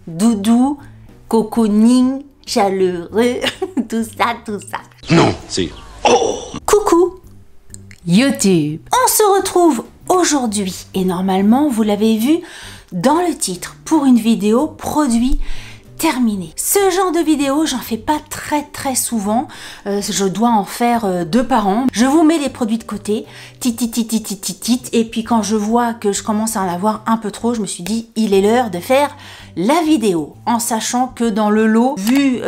doudou, cocooning, chaleureux, tout ça, tout ça. Non, c'est... Oh! Coucou YouTube. On se retrouve aujourd'hui et normalement vous l'avez vu dans le titre pour une vidéo produit terminé. Ce genre de vidéo, j'en fais pas très souvent. Je dois en faire 2 par an. Je vous mets les produits de côté, et puis quand je vois que je commence à en avoir un peu trop, je me suis dit, il est l'heure de faire la vidéo, en sachant que dans le lot, vu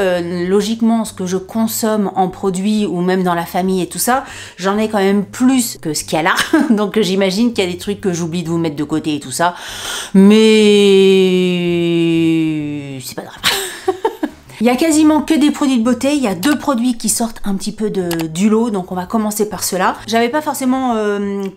logiquement ce que je consomme en produits ou même dans la famille et tout ça, j'en ai quand même plus que ce qu'il y a là. Donc j'imagine qu'il y a des trucs que j'oublie de vous mettre de côté et tout ça. Mais c'est pas grave. Il y a quasiment que des produits de beauté, il y a 2 produits qui sortent un petit peu du lot, donc on va commencer par cela. J'avais pas forcément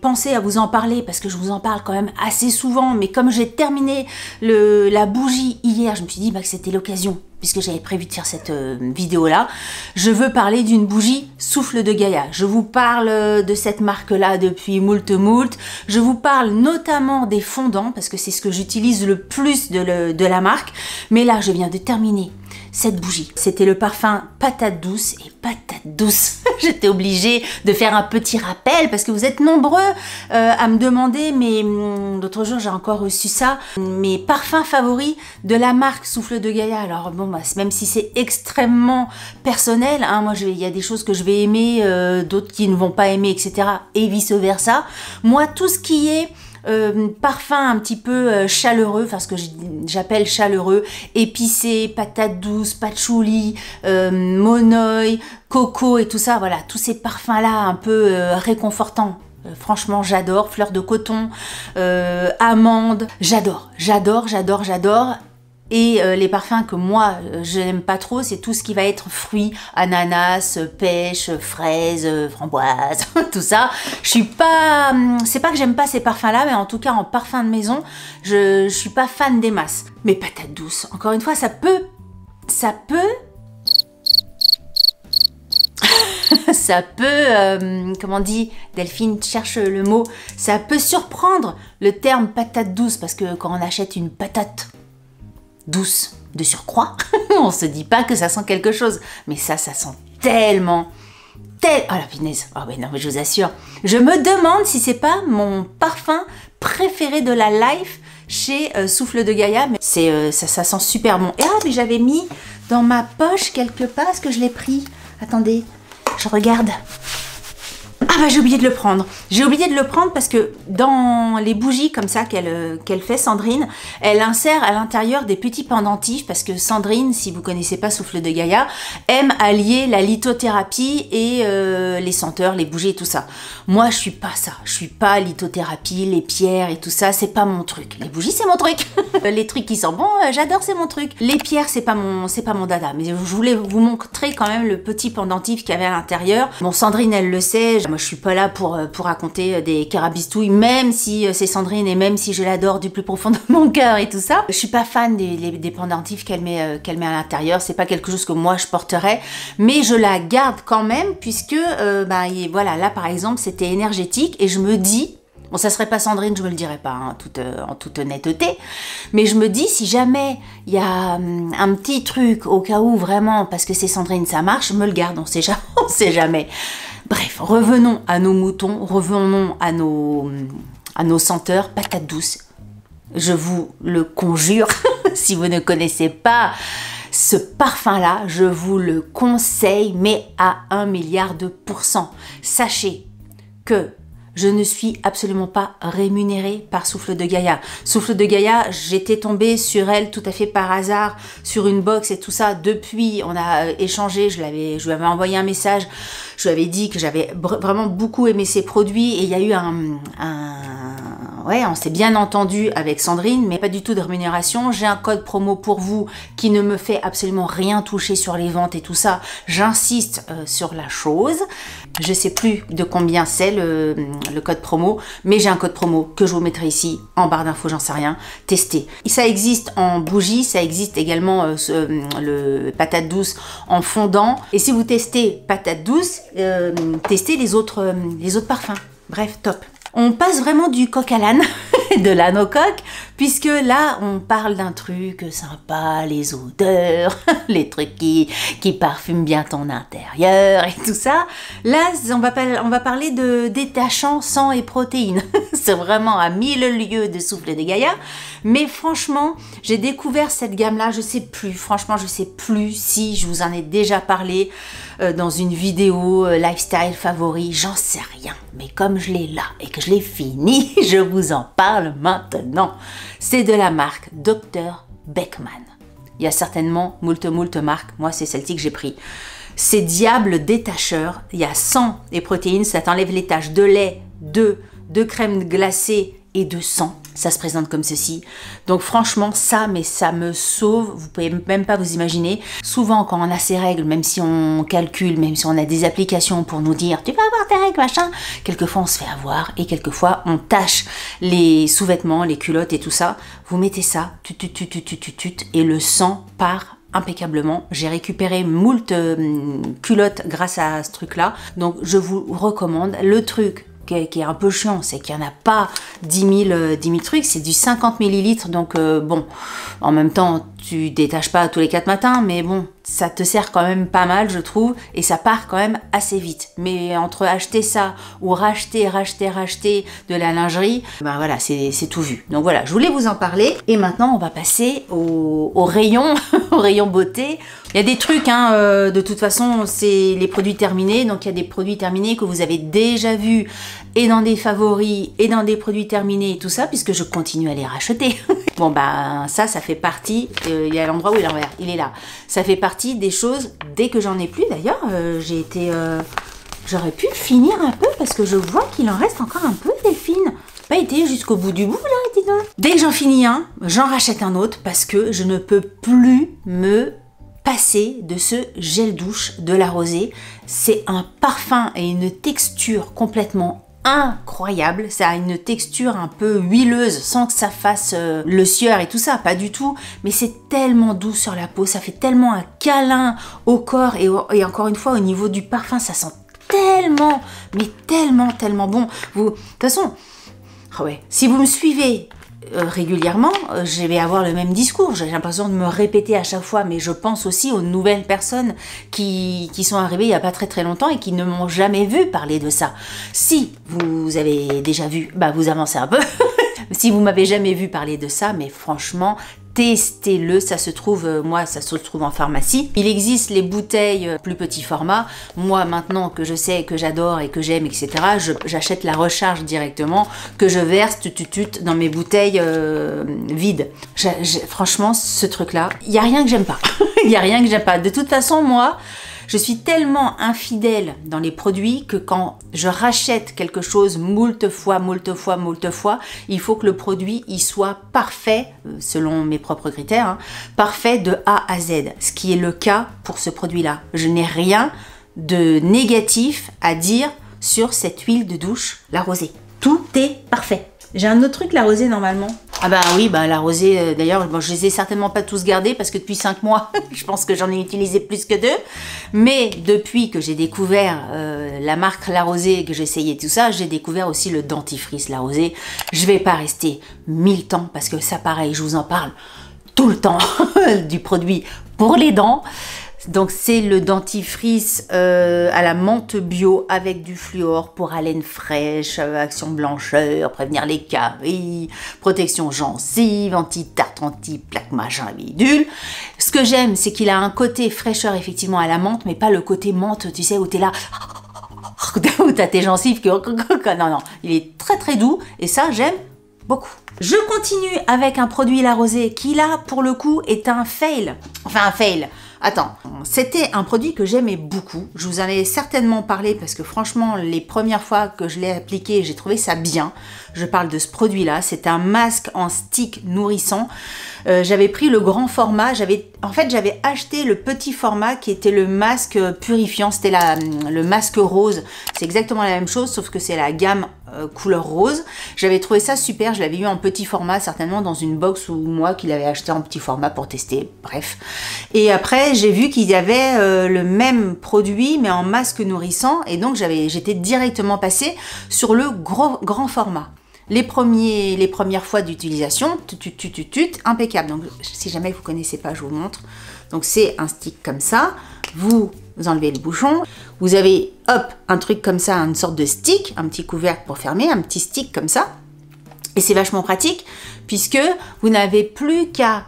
pensé à vous en parler parce que je vous en parle quand même assez souvent, mais comme j'ai terminé la bougie hier, je me suis dit que c'était l'occasion, puisque j'avais prévu de faire cette vidéo là. Je veux parler d'une bougie Souffle de Gaïa. Je vous parle de cette marque là depuis moult. Je vous parle notamment des fondants parce que c'est ce que j'utilise le plus de la marque. Mais là je viens de terminer cette bougie. C'était le parfum Patate Douce, et Patate Douce, j'étais obligée de faire un petit rappel parce que vous êtes nombreux à me demander, mais l'autre jour j'ai encore reçu ça, mes parfums favoris de la marque Souffle de Gaïa. Alors bon, même si c'est extrêmement personnel, hein, moi il y a des choses que je vais aimer, d'autres qui ne vont pas aimer, etc. et vice versa. Moi tout ce qui est parfum un petit peu chaleureux, enfin ce que j'appelle chaleureux, épicé, patate douce, patchouli, monoï, coco et tout ça, voilà, tous ces parfums là un peu réconfortants. Franchement j'adore, fleur de coton, amande, j'adore. Et les parfums que moi je n'aime pas trop, c'est tout ce qui va être fruits, ananas, pêche, fraises, framboises, tout ça. Je suis pas, c'est pas que j'aime pas ces parfums là, mais en tout cas en parfum de maison, je suis pas fan des masses. Mais patate douce, encore une fois, ça peut, comment on dit, Delphine cherche le mot, ça peut surprendre le terme patate douce, parce que quand on achète une patate douce de surcroît, on se dit pas que ça sent quelque chose, mais ça sent tellement, oh la punaise, oh mais non, mais je vous assure, je me demande si c'est pas mon parfum préféré de la life chez Souffle de Gaïa, mais c'est ça sent super bon. Et mais j'avais mis dans ma poche quelque part, est-ce que je l'ai pris? Attendez, je regarde. Ah j'ai oublié de le prendre. J'ai oublié de le prendre parce que dans les bougies comme ça qu'elle fait, Sandrine, elle insère à l'intérieur des petits pendentifs parce que Sandrine, si vous connaissez pas Souffle de Gaïa, aime allier la lithothérapie et les senteurs, les bougies et tout ça. Moi, je suis pas ça. Je suis pas lithothérapie, les pierres et tout ça, c'est pas mon truc. Les bougies, c'est mon truc. Les trucs qui sentent bon, j'adore, c'est mon truc. Les pierres, c'est pas mon dada. Mais je voulais vous montrer quand même le petit pendentif qu'il y avait à l'intérieur. Bon, Sandrine, elle le sait. Moi, je suis pas là pour raconter des carabistouilles, même si c'est Sandrine et même si je l'adore du plus profond de mon cœur et tout ça. Je suis pas fan des pendentifs qu'elle met à l'intérieur. C'est pas quelque chose que moi je porterais, mais je la garde quand même puisque voilà, là par exemple c'était énergétique et je me dis, bon ça serait pas Sandrine, je me le dirais pas hein, en toute honnêteté, mais je me dis si jamais il y a un petit truc au cas où vraiment parce que c'est Sandrine ça marche, je me le garde, on sait jamais. Bref, revenons à nos moutons, revenons à nos senteurs, patate douce. Je vous le conjure, si vous ne connaissez pas ce parfum-là, je vous le conseille, mais à 1 milliard de %. Sachez que je ne suis absolument pas rémunérée par Souffle de Gaïa. Souffle de Gaïa, j'étais tombée sur elle tout à fait par hasard, sur une box et tout ça. Depuis, on a échangé, je lui avais envoyé un message, je lui avais dit que j'avais vraiment beaucoup aimé ses produits et il y a eu ouais, on s'est bien entendu avec Sandrine, mais pas du tout de rémunération. J'ai un code promo pour vous qui ne me fait absolument rien toucher sur les ventes et tout ça. J'insiste sur la chose. Je sais plus de combien c'est le code promo, mais j'ai un code promo que je vous mettrai ici en barre d'infos, j'en sais rien. Testez. Ça existe en bougie, ça existe également le patate douce en fondant. Et si vous testez patate douce, testez les autres parfums. Bref, top. On passe vraiment du coq à l'âne, de l'âne au coq, puisque là, on parle d'un truc sympa, les odeurs, les trucs qui parfument bien ton intérieur et tout ça. Là, on va parler de détachant sang et protéines. C'est vraiment à 1000 lieues de souffle de Gaïa. Mais franchement, j'ai découvert cette gamme-là, je sais plus si je vous en ai déjà parlé dans une vidéo lifestyle favori, j'en sais rien. Mais comme je l'ai là et que je l'ai fini, je vous en parle maintenant. C'est de la marque Dr Beckmann. Il y a certainement moult marques, moi c'est celle-ci que j'ai pris. C'est diable détacheur, il y a sang et protéines, ça t'enlève les taches de lait, de crème glacée et de sang. Ça se présente comme ceci. Donc franchement, ça me sauve. Vous pouvez même pas vous imaginer. Souvent, quand on a ses règles, même si on calcule, même si on a des applications pour nous dire « tu vas avoir tes règles, machin », quelquefois on se fait avoir et quelquefois on tâche les sous-vêtements, les culottes et tout ça. Vous mettez ça, et le sang part impeccablement. J'ai récupéré moult culottes grâce à ce truc-là. Donc je vous recommande. Le truc qui est un peu chiant, c'est qu'il n'y en a pas 10 000 trucs, c'est du 50 ml, donc bon, en même temps, tu détaches pas tous les 4 matins, mais bon, ça te sert quand même pas mal, je trouve, et ça part quand même assez vite. Mais entre acheter ça ou racheter de la lingerie, ben voilà, c'est tout vu. Donc voilà, je voulais vous en parler, et maintenant, on va passer au rayon, au rayon beauté. Il y a des trucs, hein, de toute façon, c'est les produits terminés, donc il y a des produits terminés que vous avez déjà vus, et dans des favoris, et dans des produits terminés, et tout ça, puisque je continue à les racheter. Bon, ben, ça fait partie, il y a l'endroit où il est l'envers, il est là. Ça fait partie des choses, dès que j'en ai plus, d'ailleurs, j'aurais pu finir un peu, parce que je vois qu'il en reste encore un peu, Delphine. Pas été jusqu'au bout du bout, là, dis donc. Dès que j'en finis un, j'en rachète un autre, parce que je ne peux plus me passer de ce gel douche de la Rosée. C'est un parfum et une texture complètement incroyable, ça a une texture un peu huileuse sans que ça fasse le sueur et tout ça, pas du tout, mais c'est tellement doux sur la peau, ça fait tellement un câlin au corps et encore une fois au niveau du parfum, ça sent tellement, mais tellement bon. De toute façon, ouais, si vous me suivez régulièrement, je vais avoir le même discours, j'ai l'impression de me répéter à chaque fois, mais je pense aussi aux nouvelles personnes qui sont arrivées il n'y a pas très longtemps et qui ne m'ont jamais vu parler de ça. Si vous avez déjà vu, bah vous avancez un peu. Si vous m'avez jamais vu parler de ça, mais franchement, testez-le, ça se trouve en pharmacie. Il existe les bouteilles plus petit format. Moi, maintenant que je sais que j'adore et que j'aime, etc., j'achète la recharge directement que je verse dans mes bouteilles vides. Franchement, ce truc-là, il n'y a rien que j'aime pas. Il n'y a rien que j'aime pas. De toute façon, moi, je suis tellement infidèle dans les produits que quand je rachète quelque chose moult fois, il faut que le produit il soit parfait, selon mes propres critères, hein, parfait de A à Z, ce qui est le cas pour ce produit-là. Je n'ai rien de négatif à dire sur cette huile de douche, la Rosée. Tout est parfait. J'ai un autre truc, la Rosée, normalement. Ah bah oui, bah la Rosée, d'ailleurs, bon, je les ai certainement pas tous gardés parce que depuis 5 mois, je pense que j'en ai utilisé plus que 2. Mais depuis que j'ai découvert la marque La Rosée et que j'ai essayé tout ça, j'ai découvert aussi le dentifrice La Rosée. Je vais pas rester 1000 temps parce que ça, pareil, je vous en parle tout le temps du produit pour les dents. Donc c'est le dentifrice à la menthe bio avec du fluor pour haleine fraîche, action blancheur, prévenir les caries, protection gencive, anti-tartre, anti-plaque, machin, bidule. Ce que j'aime, c'est qu'il a un côté fraîcheur effectivement à la menthe, mais pas le côté menthe, tu sais, où t'es là, où t'as tes gencives qui... Non, il est très doux et ça j'aime beaucoup. Je continue avec un produit La Rosée qui là pour le coup est un fail. Enfin un fail. Attends, c'était un produit que j'aimais beaucoup. Je vous en ai certainement parlé parce que franchement, les premières fois que je l'ai appliqué, j'ai trouvé ça bien. Je parle de ce produit-là. C'est un masque en stick nourrissant. J'avais pris le grand format. J'avais acheté le petit format qui était le masque purifiant. C'était le masque rose. C'est exactement la même chose, sauf que c'est la gamme couleur rose. J'avais trouvé ça super. Je l'avais eu en petit format, certainement dans une box ou moi qui l'avais acheté en petit format pour tester. Bref. Et après, j'ai vu qu'il y avait le même produit, mais en masque nourrissant. Et donc, j'étais directement passée sur le grand format. Les premières fois d'utilisation, impeccable. Donc si jamais vous connaissez pas, je vous montre. Donc c'est un stick comme ça, vous enlevez le bouchon, vous avez hop un truc comme ça, une sorte de stick, un petit couvercle pour fermer, un petit stick comme ça. Et c'est vachement pratique puisque vous n'avez plus qu'à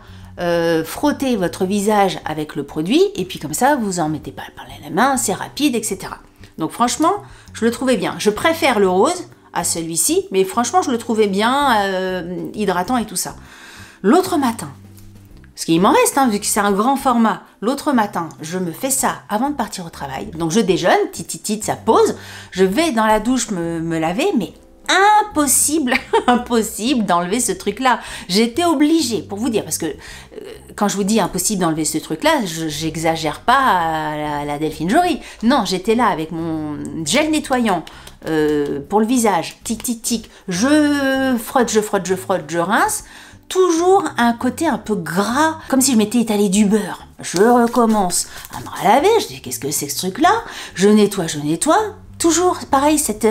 frotter votre visage avec le produit et puis comme ça vous en mettez pas par la main, c'est rapide, etc. Donc franchement, je le trouvais bien. Je préfère le rose à celui-ci, mais franchement, je le trouvais bien hydratant et tout ça. L'autre matin, parce qu'il m'en reste, hein, vu que c'est un grand format, l'autre matin, je me fais ça avant de partir au travail. Donc je déjeune, titi, ça pose, je vais dans la douche me laver, mais impossible, impossible d'enlever ce truc-là. J'étais obligée, pour vous dire, parce que quand je vous dis impossible d'enlever ce truc-là, j'exagère pas à la Delphine Jory. Non, j'étais là avec mon gel nettoyant pour le visage, tic, je frotte, je rince. Toujours un côté un peu gras, comme si je m'étais étalé du beurre. Je recommence à me laver, je dis qu'est-ce que c'est que ce truc-là? Je nettoie. Toujours pareil, cet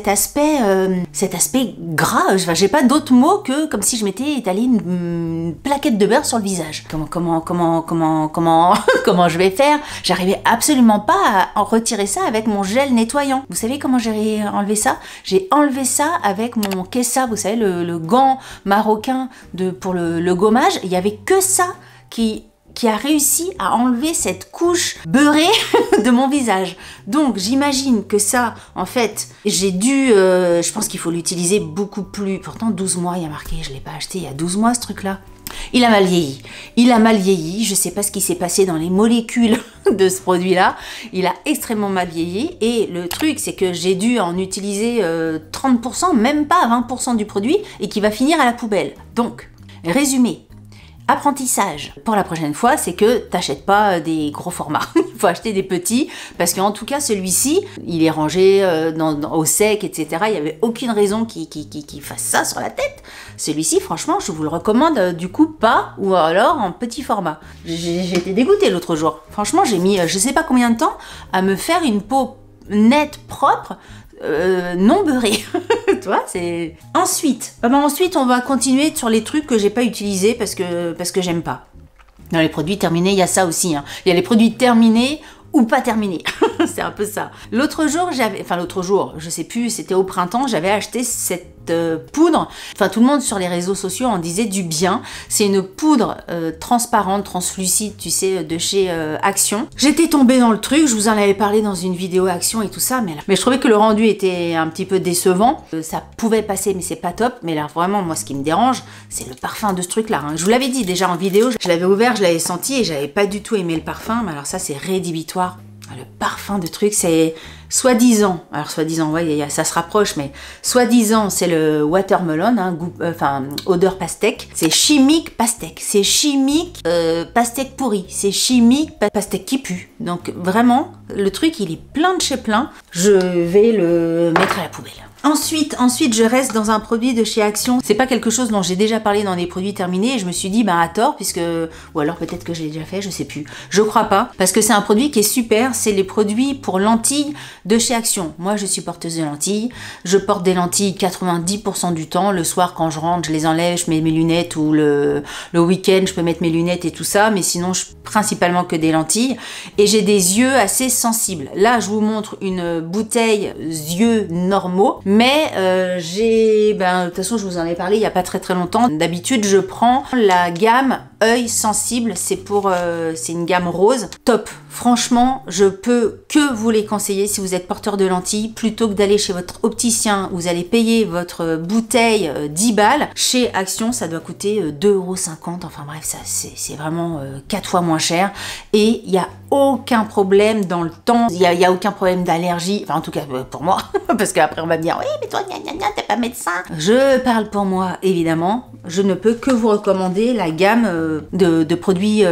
aspect gras. Enfin, j'ai pas d'autre mot que comme si je m'étais étalé une plaquette de beurre sur le visage. Comment je vais faire? J'arrivais absolument pas à en retirer ça avec mon gel nettoyant. Vous savez comment j'ai enlevé ça? J'ai enlevé ça avec mon kessa, vous savez, le gant marocain pour le gommage. Il y avait que ça qui a réussi à enlever cette couche beurrée de mon visage. Donc j'imagine que ça, en fait, j'ai dû, je pense qu'il faut l'utiliser beaucoup plus. Pourtant 12 mois, il y a marqué, je ne l'ai pas acheté il y a 12 mois ce truc-là. Il a mal vieilli, je ne sais pas ce qui s'est passé dans les molécules de ce produit-là, il a extrêmement mal vieilli et le truc c'est que j'ai dû en utiliser 30%, même pas 20% du produit et qui va finir à la poubelle. Donc, résumé. Apprentissage pour la prochaine fois, c'est que t'achètes pas des gros formats. Il faut acheter des petits parce qu'en tout cas celui-ci, il est rangé au sec, etc. Il n'y avait aucune raison qu'il fasse ça sur la tête. Celui-ci, franchement, je vous le recommande du coup pas ou alors en petit format. J'ai été dégoûtée l'autre jour. Franchement, j'ai mis je sais pas combien de temps à me faire une peau nette, propre, non beurrée. Tu vois, c'est... Ensuite, on va continuer sur les trucs que j'ai pas utilisés parce que j'aime pas. Dans les produits terminés, il y a ça aussi. Hein. Il y a les produits terminés ou pas terminés. C'est un peu ça. L'autre jour, je sais plus, c'était au printemps, j'avais acheté cette poudre. Enfin, tout le monde sur les réseaux sociaux en disait du bien. C'est une poudre transparente, translucide, tu sais, de chez Action. J'étais tombée dans le truc, je vous en avais parlé dans une vidéo Action et tout ça, mais je trouvais que le rendu était un petit peu décevant. Ça pouvait passer, mais c'est pas top. Mais là, vraiment, moi, ce qui me dérange, c'est le parfum de ce truc-là. Hein. Je vous l'avais dit déjà en vidéo, je l'avais ouvert, je l'avais senti et j'avais pas du tout aimé le parfum. Mais alors ça, c'est rédhibitoire. Le parfum de truc, c'est soi-disant, alors soi-disant, ouais, ça se rapproche, mais soi-disant, c'est le watermelon, hein, odeur pastèque. C'est chimique pastèque, c'est chimique pastèque pourri, c'est chimique pastèque qui pue. Donc vraiment, le truc, il est plein de chez plein. Je vais le mettre à la poubelle. Ensuite, je reste dans un produit de chez Action. C'est pas quelque chose dont j'ai déjà parlé dans des produits terminés et je me suis dit, à tort, ou alors peut-être que je l'ai déjà fait, je sais plus. Je crois pas, parce que c'est un produit qui est super, c'est les produits pour lentilles de chez Action. Moi, je suis porteuse de lentilles. Je porte des lentilles 90% du temps. Le soir, quand je rentre, je les enlève, je mets mes lunettes ou le week-end, je peux mettre mes lunettes et tout ça, mais sinon, principalement que des lentilles. Et j'ai des yeux assez sensibles. Là, je vous montre une bouteille yeux normaux. Mais de toute façon, je vous en ai parlé il n'y a pas très longtemps. D'habitude, je prends la gamme œil sensible. C'est une gamme rose. Top. Franchement, je peux que vous les conseiller si vous êtes porteur de lentilles. Plutôt que d'aller chez votre opticien, vous allez payer votre bouteille 10 balles. Chez Action, ça doit coûter 2,50 €. Enfin bref, ça c'est vraiment 4 fois moins cher. Et il n'y a aucun problème dans le temps. Il y a aucun problème d'allergie. Enfin, en tout cas, pour moi. Parce qu'après, on va me dire, oui, mais toi, t'es pas médecin. Je parle pour moi, évidemment. Je ne peux que vous recommander la gamme de produits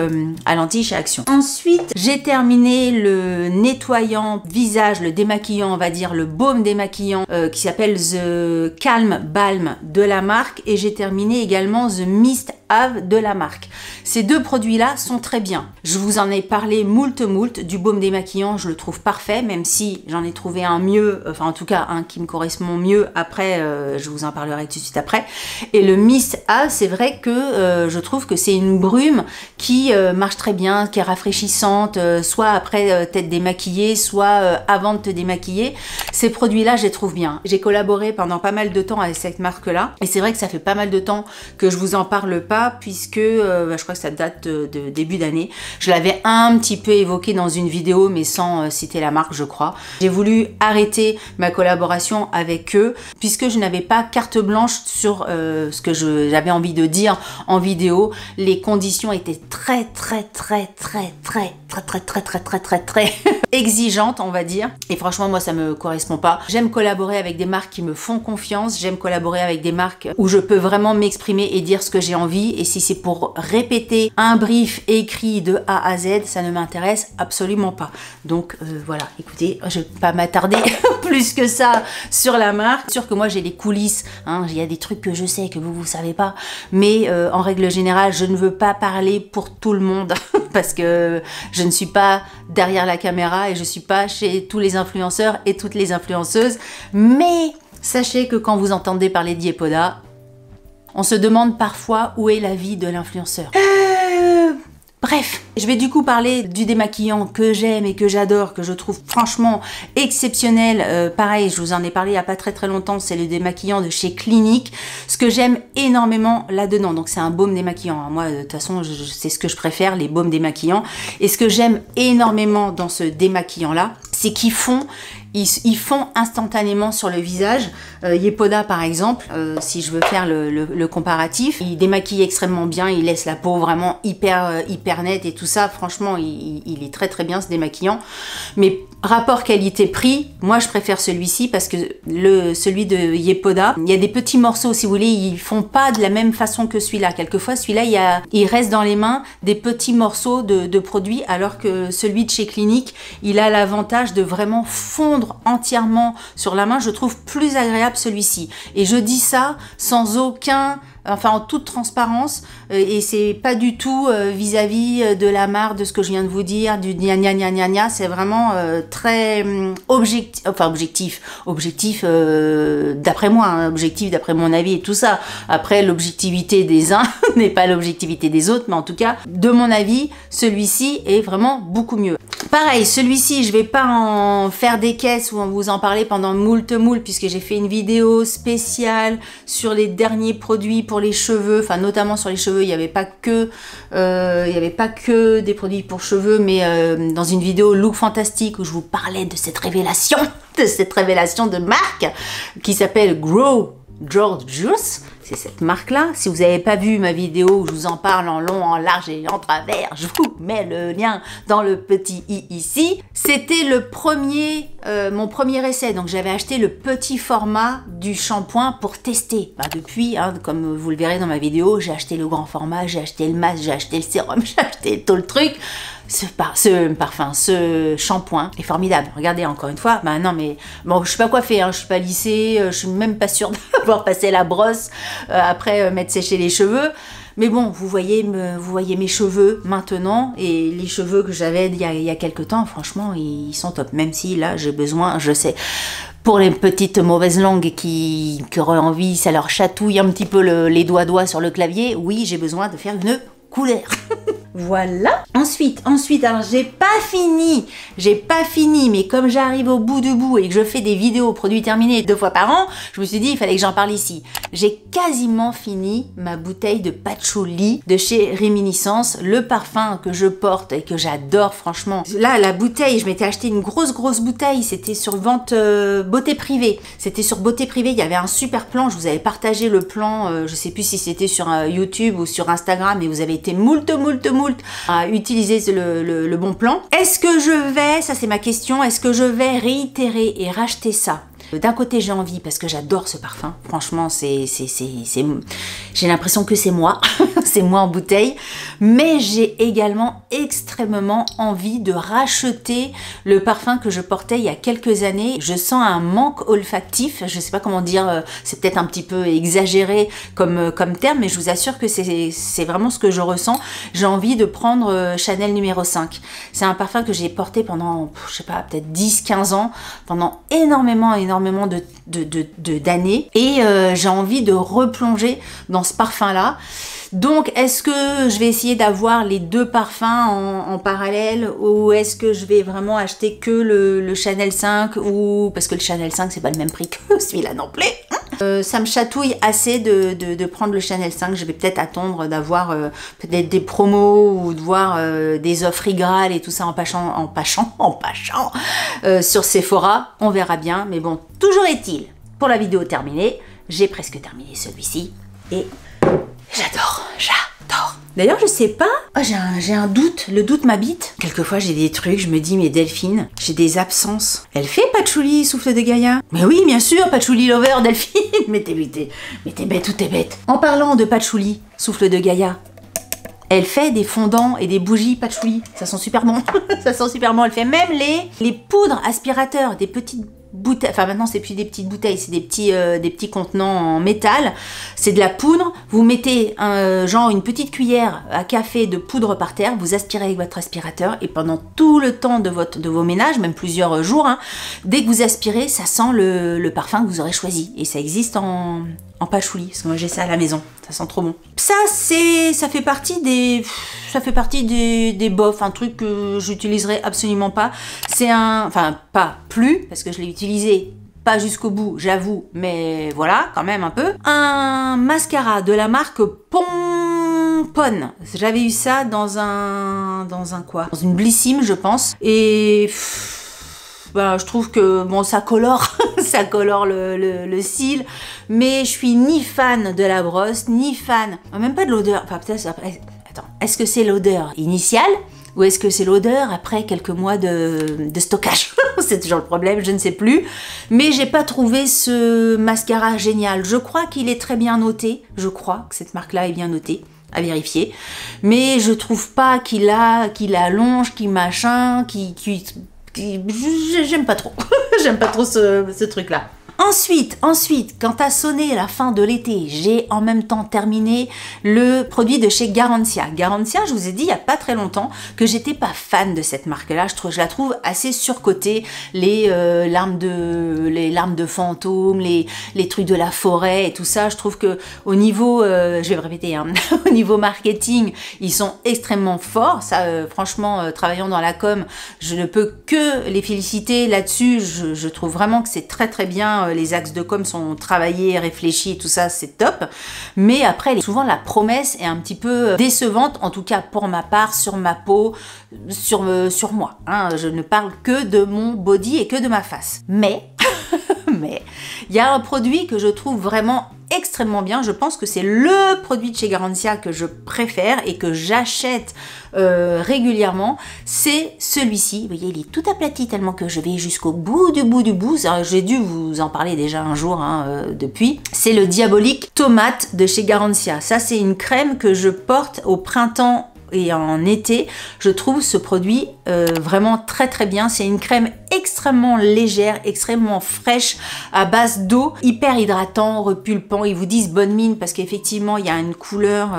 à lentilles chez Action. Ensuite, j'ai terminé le nettoyant visage, le démaquillant, on va dire, le baume démaquillant qui s'appelle The Calm Balm de la marque. Et j'ai terminé également The Mist Ave de la marque. Ces deux produits-là sont très bien. Je vous en ai parlé moult. Du baume démaquillant, je le trouve parfait, même si j'en ai trouvé un mieux, enfin en tout cas un qui me correspond mieux. Après, je vous en parlerai tout de suite après. Et le Mist Ave, c'est vrai que je trouve que c'est une brume qui marche très bien, qui est rafraîchissante, soit après t'être démaquillée, soit avant de te démaquiller. Ces produits-là, je les trouve bien. J'ai collaboré pendant pas mal de temps avec cette marque-là, et c'est vrai que ça fait pas mal de temps que je vous en parle pas, puisque je crois que ça date de début d'année. Je l'avais un petit peu évoqué dans une vidéo, mais sans citer la marque, je crois. J'ai voulu arrêter ma collaboration avec eux, puisque je n'avais pas carte blanche sur ce que j'avais envie de dire en vidéo. Les conditions étaient très exigeantes, on va dire. Et franchement, moi, ça me correspond pas. J'aime collaborer avec des marques qui me font confiance. J'aime collaborer avec des marques où je peux vraiment m'exprimer et dire ce que j'ai envie. Et si c'est pour répéter un brief écrit de A à Z, ça ne m'intéresse absolument pas. Donc voilà, écoutez, je vais pas m'attarder plus que ça sur la marque. C'est sûr que moi, j'ai les coulisses. Hein, il y a des trucs que je sais que vous savez pas. Mais en règle générale, je ne veux pas parler pour tout le monde parce que je ne suis pas derrière la caméra et je suis pas chez tous les influenceurs et toutes les influenceuses. Mais sachez que quand vous entendez parler d'Yepoda, on se demande parfois où est la vie de l'influenceur. Bref, je vais du coup parler du démaquillant que j'aime et que j'adore, que je trouve franchement exceptionnel. Pareil, je vous en ai parlé il n'y a pas très longtemps, c'est le démaquillant de chez Clinique. Ce que j'aime énormément là-dedans, donc c'est un baume démaquillant. Hein. Moi, de toute façon, c'est ce que je préfère, les baumes démaquillants. Et ce que j'aime énormément dans ce démaquillant-là, c'est qu'ils font instantanément sur le visage. Yepoda par exemple, si je veux faire le comparatif, il démaquille extrêmement bien, il laisse la peau vraiment hyper nette et tout ça. Franchement, il est très bien ce démaquillant. Mais rapport qualité-prix, moi je préfère celui-ci parce que celui de Yepoda, il y a des petits morceaux, si vous voulez, ils font pas de la même façon que celui-là. Quelquefois, celui-là, il reste dans les mains des petits morceaux de produits, alors que celui de chez Clinique, il a l'avantage de vraiment fondre entièrement sur la main. Je trouve plus agréable celui-ci. Et je dis ça sans aucun... Enfin, en toute transparence, et c'est pas du tout vis-à-vis de la marque, de ce que je viens de vous dire, du gna gna gna gna gna, c'est vraiment très objectif d'après moi, hein, objectif d'après mon avis et tout ça. Après, l'objectivité des uns n'est pas l'objectivité des autres, mais en tout cas, de mon avis, celui-ci est vraiment beaucoup mieux. Pareil, celui-ci, je vais pas en faire des caisses ou en vous en parler pendant moult, puisque j'ai fait une vidéo spéciale sur les derniers produits pour les cheveux, enfin notamment sur les cheveux. Il n'y avait pas que des produits pour cheveux, mais dans une vidéo Look Fantastique où je vous parlais de cette révélation de marque qui s'appelle Grow Gorgeous. C'est cette marque-là. Si vous n'avez pas vu ma vidéo où je vous en parle en long, en large et en travers, je vous mets le lien dans le petit i ici. C'était mon premier essai. Donc j'avais acheté le petit format du shampoing pour tester. Bah, depuis, hein, comme vous le verrez dans ma vidéo, j'ai acheté le grand format, j'ai acheté le masque, j'ai acheté le sérum, j'ai acheté tout le truc. Ce shampoing est formidable. Regardez, encore une fois, bah non mais bon, je suis pas coiffée, hein, je suis pas lissée, je suis même pas sûre d'avoir passé la brosse après m'être séché les cheveux. Mais bon, vous voyez mes cheveux maintenant, et les cheveux que j'avais il y a quelques temps, franchement, ils sont top. Même si là, j'ai besoin, je sais, pour les petites mauvaises langues qui auraient envie, ça leur chatouille un petit peu les doigts sur le clavier, oui, j'ai besoin de faire une couleur. Voilà. Ensuite, alors j'ai pas fini, mais comme j'arrive au bout du bout et que je fais des vidéos produits terminés 2 fois par an, je me suis dit il fallait que j'en parle ici. J'ai quasiment fini ma bouteille de patchouli de chez Réminiscence, le parfum que je porte et que j'adore franchement. Là, la bouteille, je m'étais acheté une grosse bouteille, c'était sur vente Beauté Privée. C'était sur Beauté Privée, il y avait un super plan, je vous avais partagé le plan, je sais plus si c'était sur YouTube ou sur Instagram, et vous avez été moult à utiliser le bon plan. Est-ce que je vais, ça c'est ma question, est-ce que je vais réitérer et racheter ça D'un côté, j'ai envie parce que j'adore ce parfum. Franchement, j'ai l'impression que c'est moi. C'est moi en bouteille. Mais j'ai également extrêmement envie de racheter le parfum que je portais il y a quelques années. Je sens un manque olfactif. Je sais pas comment dire, c'est peut-être un petit peu exagéré comme terme, mais je vous assure que c'est vraiment ce que je ressens. J'ai envie de prendre Chanel numéro 5. C'est un parfum que j'ai porté pendant, je sais pas, peut-être 10-15 ans, pendant énormément d'années. Et j'ai envie de replonger dans ce parfum-là. Donc, est-ce que je vais essayer d'avoir les deux parfums en parallèle ou est-ce que je vais vraiment acheter que le Chanel 5 ou parce que le Chanel 5 c'est pas le même prix que celui-là non plus. Ça me chatouille assez de prendre le Chanel 5. Je vais peut-être attendre d'avoir peut-être des promos ou de voir des offres Igral et tout ça en pâchant sur Sephora. On verra bien. Mais bon, toujours est-il, pour la vidéo terminée, j'ai presque terminé celui-ci et j'adore. D'ailleurs, je sais pas, j'ai un doute, le doute m'habite. Quelquefois, j'ai des trucs, je me dis, mais Delphine, j'ai des absences. Elle fait Patchouli, souffle de Gaïa? Mais oui, bien sûr, Patchouli lover, Delphine. Mais t'es bête ou t'es bête. En parlant de Patchouli, souffle de Gaïa, elle fait des fondants et des bougies patchouli. Ça sent super bon. Ça sent super bon. Elle fait même les poudres aspirateurs, des petites bouteilles. Enfin, maintenant, c'est plus des petites bouteilles, c'est des petits contenants en métal. C'est de la poudre. Vous mettez genre une petite cuillère à café de poudre par terre. Vous aspirez avec votre aspirateur et pendant tout le temps de vos ménages, même plusieurs jours, hein, dès que vous aspirez, ça sent le parfum que vous aurez choisi. Et ça existe en patchouli, parce que moi j'ai ça à la maison, ça sent trop bon. Ça fait partie des bofs, un truc que j'utiliserai absolument pas. C'est enfin pas plus, parce que je l'ai utilisé pas jusqu'au bout, j'avoue, mais voilà, quand même un peu. Un mascara de la marque Pompon. J'avais eu ça dans une Blissim, je pense, et bah, je trouve que bon, ça colore, ça colore le cil, mais je suis ni fan de la brosse, ni fan, même pas de l'odeur. Enfin, peut-être après. Attends, est-ce que c'est l'odeur initiale ou est-ce que c'est l'odeur après quelques mois de stockage? C'est toujours le problème, je ne sais plus. Mais j'ai pas trouvé ce mascara génial. Je crois qu'il est très bien noté. Je crois que cette marque-là est bien notée. À vérifier. Mais je trouve pas qu'il allonge, qu'il machin, j'aime pas trop. J'aime pas trop ce truc-là. Ensuite, quand a sonné la fin de l'été, j'ai en même temps terminé le produit de chez Garantia. Garantia, je vous ai dit il n'y a pas très longtemps que j'étais pas fan de cette marque-là. Je la trouve assez surcotée. Les larmes de fantômes, les trucs de la forêt et tout ça. Je trouve que au niveau, je vais me répéter, hein, au niveau marketing, ils sont extrêmement forts. Ça, franchement, travaillant dans la com, je ne peux que les féliciter là-dessus. Je trouve vraiment que c'est très très bien. Les axes de com sont travaillés, réfléchis et tout ça, c'est top. Mais après, souvent la promesse est un petit peu décevante, en tout cas pour ma part, sur ma peau, sur moi. Hein. Je ne parle que de mon body et que de ma face. Mais il y a un produit que je trouve vraiment extrêmement bien. Je pense que c'est le produit de chez Garantia que je préfère et que j'achète régulièrement. C'est celui-ci. Vous voyez, il est tout aplati tellement que je vais jusqu'au bout du bout. J'ai dû vous en parler déjà un jour depuis. C'est le Diabolique Tomate de chez Garantia. Ça, c'est une crème que je porte au printemps et en été. Je trouve ce produit vraiment très très bien. C'est une crème extrêmement légère, extrêmement fraîche, à base d'eau, hyper hydratant, repulpant. Ils vous disent bonne mine parce qu'effectivement il y a une couleur,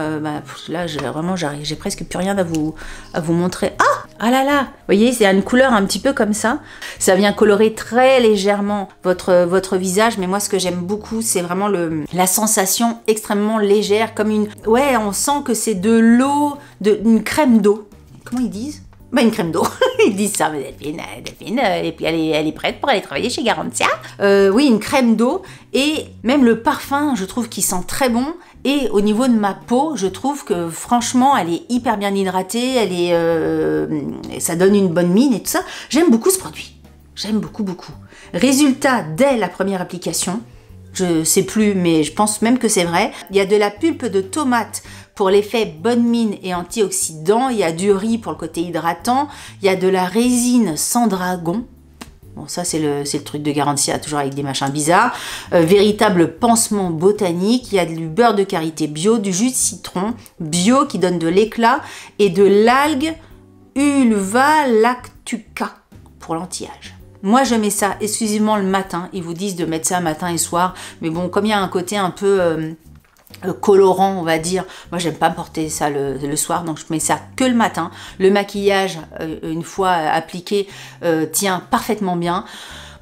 là j'ai presque plus rien à vous montrer. Ah là là, vous voyez, c'est une couleur un petit peu comme ça. Ça vient colorer très légèrement votre visage, mais moi ce que j'aime beaucoup, c'est vraiment la sensation extrêmement légère, comme ouais, on sent que c'est de l'eau, une crème d'eau. Comment ils disent? Bah, une crème d'eau. Ils disent ça, mais Delphine, et puis elle est prête pour aller travailler chez Garantia. Oui, une crème d'eau. Et même le parfum, je trouve qu'il sent très bon. Et au niveau de ma peau, je trouve que franchement, elle est hyper bien hydratée. Ça donne une bonne mine et tout ça. J'aime beaucoup ce produit. J'aime beaucoup. Résultat, dès la première application, je sais plus, mais je pense même que c'est vrai. Il y a de la pulpe de tomate pour l'effet bonne mine et antioxydant. Il y a du riz pour le côté hydratant. Il y a de la résine sans dragon. Bon, ça, c'est le truc de garantie, toujours avec des machins bizarres. Véritable pansement botanique. Il y a du beurre de karité bio, du jus de citron bio qui donne de l'éclat et de l'algue Ulva lactuca pour l'anti-âge. Moi, je mets ça exclusivement le matin. Ils vous disent de mettre ça matin et soir. Mais bon, comme il y a un côté un peu colorant, on va dire, moi, j'aime pas porter ça le soir. Donc, je mets ça que le matin. Le maquillage, une fois appliqué, tient parfaitement bien.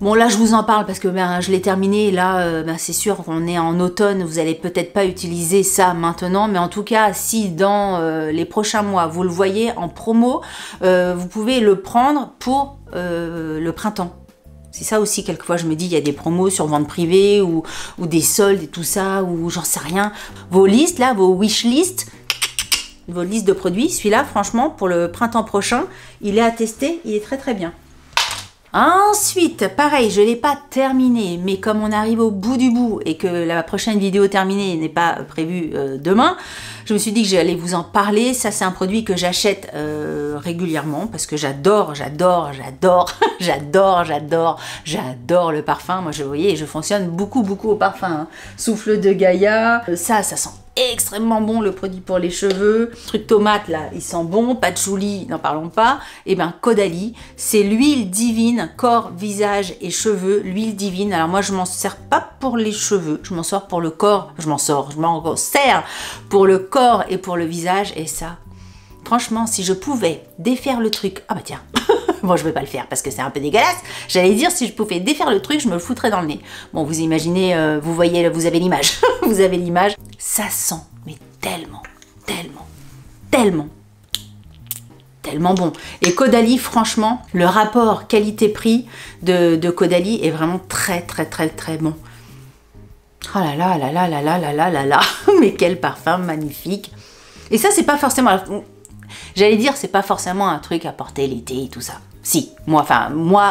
Bon, là, je vous en parle parce que je l'ai terminé. Là, c'est sûr qu'on est en automne. Vous allez peut-être pas utiliser ça maintenant. Mais en tout cas, si dans les prochains mois, vous le voyez en promo, vous pouvez le prendre pour le printemps. C'est ça aussi, quelquefois, je me dis, il y a des promos sur vente privée ou des soldes et tout ça, ou j'en sais rien. Vos listes, là, vos wish lists, vos listes de produits, celui-là, franchement, pour le printemps prochain, il est à tester, il est très très bien. Ensuite, pareil, je ne l'ai pas terminé, mais comme on arrive au bout du bout et que la prochaine vidéo terminée n'est pas prévue demain, je me suis dit que j'allais vous en parler. Ça, c'est un produit que j'achète régulièrement parce que j'adore le parfum. Moi, vous voyez, je fonctionne beaucoup au parfum. Hein. Souffle de Gaïa, ça sent extrêmement bon, le produit pour les cheveux. Truc tomate là, il sent bon. Patchouli, n'en parlons pas. Et ben Caudalie, c'est l'huile divine, corps, visage et cheveux, l'huile divine. Alors moi je m'en sers pas pour les cheveux, je m'en sers pour le corps, je m'en sers pour le corps et pour le visage. Et ça, franchement, si je pouvais défaire le truc, ah bah tiens, bon, je vais pas le faire parce que c'est un peu dégueulasse. J'allais dire, si je pouvais défaire le truc, je me le foutrais dans le nez. Bon, vous imaginez, vous voyez, vous avez l'image. Vous avez l'image. Ça sent, mais tellement bon. Et Caudalie, franchement, le rapport qualité-prix de Caudalie est vraiment très bon. Oh là là, mais quel parfum magnifique. Et ça, c'est pas forcément... J'allais dire, c'est pas forcément un truc à porter l'été et tout ça. Si, moi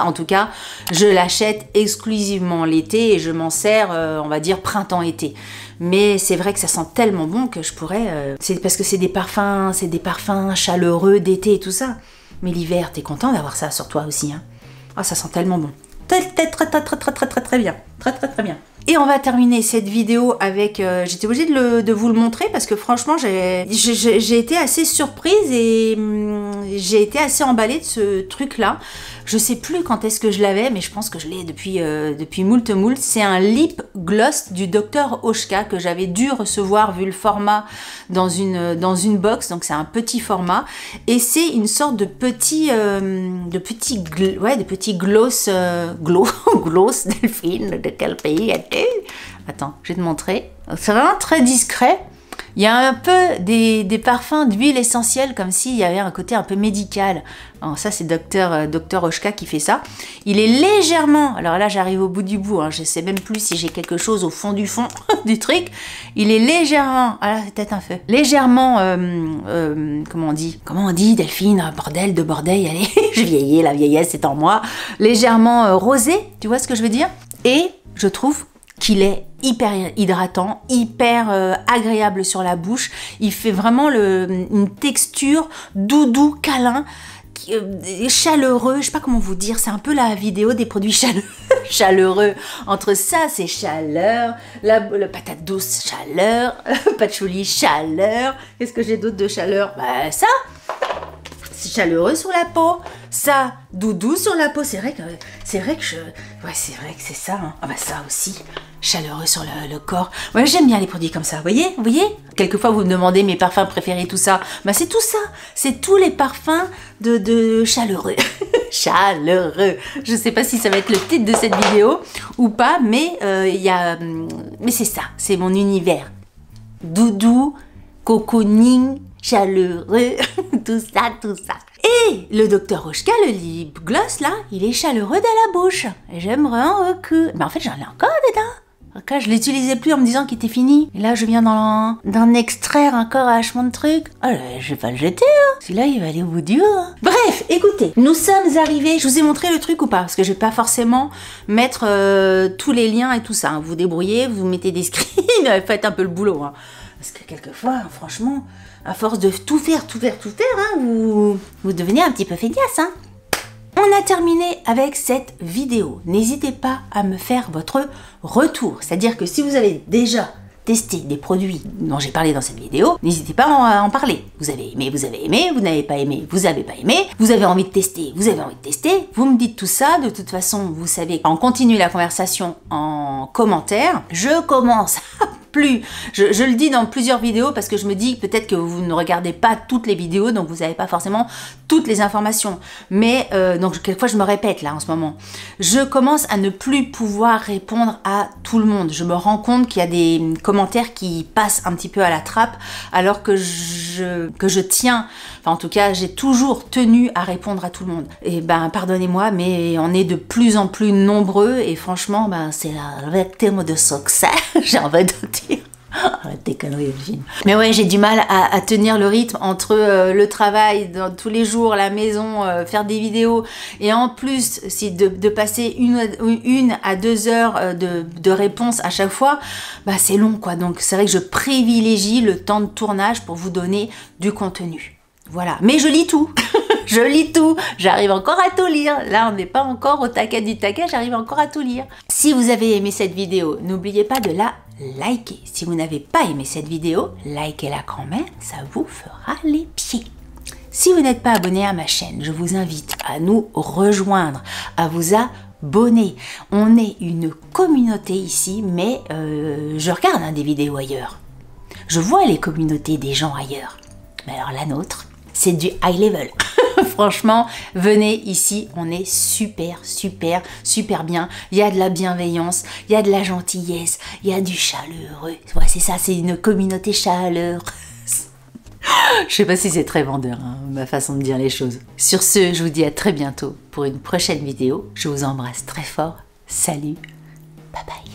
en tout cas, je l'achète exclusivement l'été et je m'en sers, on va dire, printemps-été. Mais c'est vrai que ça sent tellement bon que je pourrais... c'est parce que c'est des parfums chaleureux d'été et tout ça. Mais l'hiver, t'es content d'avoir ça sur toi aussi, hein. Ah, ça sent tellement bon. Très bien. Très bien. Et on va terminer cette vidéo avec... j'étais obligée de vous le montrer parce que franchement, j'ai été assez surprise et j'ai été assez emballée de ce truc-là. Je sais plus quand est-ce que je l'avais, mais je pense que je l'ai depuis moult. C'est un lip gloss du Dr Oshka que j'avais dû recevoir vu le format dans une box. Donc c'est un petit format et c'est une sorte de petit gloss gloss Delphine, de quel pays es-tu? Attends, je vais te montrer. C'est vraiment très discret. Il y a un peu des parfums d'huile essentielle, comme s'il y avait un côté un peu médical. Alors ça, c'est Dr Oshka qui fait ça. Il est légèrement... Alors là, j'arrive au bout du bout. Hein, je ne sais même plus si j'ai quelque chose au fond du du truc. Il est légèrement... Ah là, c'est peut-être un feu. Légèrement... comment on dit, Delphine? Bordel de bordel, allez. Je vieillis, la vieillesse c'est en moi. Légèrement rosé, tu vois ce que je veux dire? Et je trouve qu'il est hyper hydratant, hyper agréable sur la bouche. Il fait vraiment une texture doudou, câlin, chaleureux. Je sais pas comment vous dire, c'est un peu la vidéo des produits chaleureux. Entre ça, c'est chaleur, la patate douce, chaleur, patchouli, chaleur. Qu'est-ce que j'ai d'autre de chaleur? Bah ça, c'est chaleureux sur la peau. Ça, doudou sur la peau. C'est vrai que c'est ça. Hein. Ah bah ça aussi, chaleureux sur le corps. Ouais, j'aime bien les produits comme ça. Vous voyez? Quelquefois vous me demandez mes parfums préférés, tout ça. Bah c'est tout ça. C'est tous les parfums de chaleureux. Chaleureux. Je sais pas si ça va être le titre de cette vidéo ou pas, mais mais c'est ça. C'est mon univers. Doudou, cocooning, chaleureux, tout ça. Et le Dr Oshka, le lip gloss là, il est chaleureux dans la bouche. J'aimerais beaucoup. Mais en fait, j'en ai encore dedans. Quand je l'utilisais plus en me disant qu'il était fini. Et là, je viens d'en extraire encore vachement de trucs. Oh là, je vais pas le jeter, hein. Celui-là, il va aller au bout du haut. Hein. Bref, écoutez, nous sommes arrivés. Je vous ai montré le truc ou pas? Parce que je vais pas forcément mettre tous les liens et tout ça. Hein. Vous débrouillez, vous mettez des screens, faites un peu le boulot. Hein. Parce que quelquefois, franchement, à force de tout faire, hein, vous devenez un petit peu feignasse. Hein. On On a terminé avec cette vidéo. N'hésitez pas à me faire votre retour. C'est-à-dire que si vous avez déjà testé des produits dont j'ai parlé dans cette vidéo, n'hésitez pas à en parler. Vous avez aimé, vous n'avez pas aimé, vous n'avez pas aimé, vous avez envie de tester, vous avez envie de tester. Vous me dites tout ça. De toute façon, vous savez, on continue la conversation en commentaire. Je commence plus. Je le dis dans plusieurs vidéos parce que je me dis peut-être que vous ne regardez pas toutes les vidéos, donc vous n'avez pas forcément toutes les informations. Mais donc quelquefois je me répète là en ce moment. Je commence à ne plus pouvoir répondre à tout le monde. Je me rends compte qu'il y a des commentaires qui passent un petit peu à la trappe alors que je tiens, enfin en tout cas j'ai toujours tenu à répondre à tout le monde. Et ben pardonnez-moi, mais on est de plus en plus nombreux et franchement ben c'est le terme de succès, j'ai envie de dire. Arrête tes conneries, Delphine. Mais ouais, j'ai du mal à tenir le rythme entre le travail dans, tous les jours, la maison, faire des vidéos, et en plus si de passer 1 à 2 heures de réponse à chaque fois, bah c'est long quoi. Donc c'est vrai que je privilégie le temps de tournage pour vous donner du contenu. Voilà, mais je lis tout. Je lis tout, j'arrive encore à tout lire. Là, on n'est pas encore au taquet du taquet, j'arrive encore à tout lire. Si vous avez aimé cette vidéo, n'oubliez pas de la liker. Si vous n'avez pas aimé cette vidéo, likez-la quand même, ça vous fera les pieds. Si vous n'êtes pas abonné à ma chaîne, je vous invite à nous rejoindre, à vous abonner. On est une communauté ici, mais je regarde des vidéos ailleurs. Je vois les communautés des gens ailleurs. Mais alors la nôtre, c'est du high level. Franchement, venez ici, on est super bien. Il y a de la bienveillance, il y a de la gentillesse, il y a du chaleureux. Ouais, c'est ça, c'est une communauté chaleureuse. Je sais pas si c'est très vendeur, hein, ma façon de dire les choses. Sur ce, je vous dis à très bientôt pour une prochaine vidéo. Je vous embrasse très fort. Salut, bye bye.